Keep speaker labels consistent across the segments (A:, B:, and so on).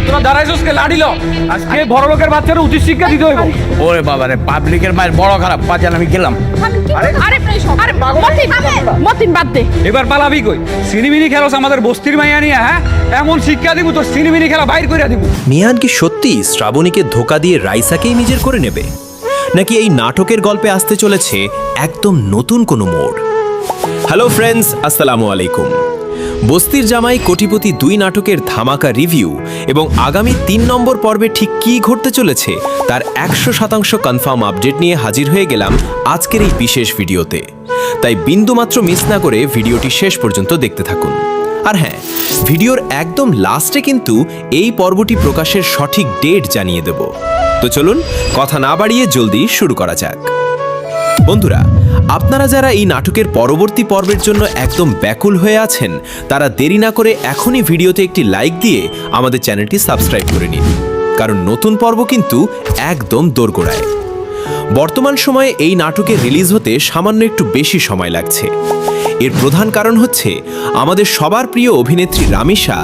A: তোরা দাঁড়াইছস কে লাড়িল আজকে বড় লোকের বাচ্চারা উচিত শিক্ষা দিতে হইব।
B: ওরে বাবা রে, পাবলিকের মায়ের বড় খারাপ, বাজান আমি গেলাম।
C: মতিন বাদ দে।
A: এবার পালাবি কই? সিনিমিনি খেলোস আমাদের বস্তির মাইয়া নিয়ে, হ্যাঁ? এমন শিক্ষা দিব তোর সিনিমিনি খেলা বাইর কইরা দিব।
D: মিয়ান কি সত্যি শ্রাবণীকে ধোকা দিয়ে রাইসাকেই নিজের করে নেবে, নাকি এই নাটকের গল্পে আসতে চলেছে একদম নতুন কোনো মোড়? হ্যালো ফ্রেন্ডস, আসসালামু আলাইকুম। বস্তির জামাই কোটিপতি 2 নাটকের ধামাকা রিভিউ এবং আগামী 3 নম্বর পর্বে ঠিক কী ঘটতে চলেছে তার 100% কনফার্ম আপডেট নিয়ে হাজির হয়ে গেলাম আজকের এই বিশেষ ভিডিওতে। তাই বিন্দুমাত্র মিস না করে ভিডিওটি শেষ পর্যন্ত দেখতে থাকুন। আর হ্যাঁ, ভিডিওর একদম লাস্টে কিন্তু এই পর্বটি প্রকাশের সঠিক ডেট জানিয়ে দেব। তো চলুন কথা না বাড়িয়ে জলদি শুরু করা যাক। বন্ধুরা, আপনারা যারা এই নাটকের পরবর্তী পর্বের জন্য একদম ব্যাকুল হয়ে আছেন, তারা দেরি না করে এখনই ভিডিওতে একটি লাইক দিয়ে আমাদের চ্যানেলটি সাবস্ক্রাইব করে নিন, কারণ নতুন পর্ব কিন্তু একদম দোরগোড়ায়। বর্তমান সময়ে এই নাটকের রিলিজ হতে সামান্য একটু বেশি সময় লাগছে। এর প্রধান কারণ হচ্ছে আমাদের সবার প্রিয় অভিনেত্রী রামিসা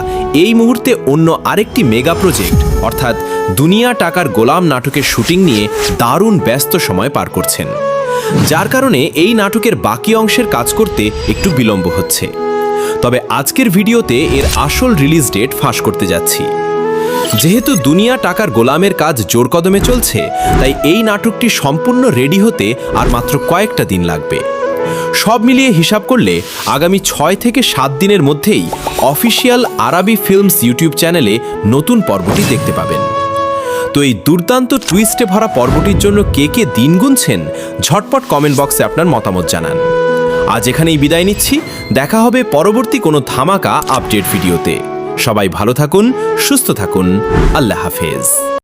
D: এই মুহূর্তে অন্য আরেকটি মেগা প্রজেক্ট অর্থাৎ দুনিয়া টাকার গোলাম নাটকের শুটিং নিয়ে দারুণ ব্যস্ত সময় পার করছেন, যার কারণে এই নাটকের বাকি অংশের কাজ করতে একটু বিলম্ব হচ্ছে। তবে আজকের ভিডিওতে এর আসল রিলিজ ডেট ফাঁস করতে যাচ্ছি। যেহেতু দুনিয়া টাকার গোলামের কাজ জোর কদমে চলছে, তাই এই নাটকটি সম্পূর্ণ রেডি হতে আর মাত্র কয়েকটা দিন লাগবে। সব মিলিয়ে হিসাব করলে আগামী 6 থেকে 7 দিনের মধ্যেই অফিসিয়াল আরাবি ফিল্মস ইউটিউব চ্যানেলে নতুন পর্বটি দেখতে পাবেন। তো এই দুর্দান্ত টুইস্টে ভরা পর্বটির জন্য কে কে দিন গুনছেন, ঝটপট কমেন্ট বক্সে আপনার মতামত জানান। আজ এখানেই বিদায় নিচ্ছি, দেখা হবে পরবর্তী কোনো ধামাকা আপডেট ভিডিওতে। সবাই ভালো থাকুন, সুস্থ থাকুন, আল্লাহ হাফেজ।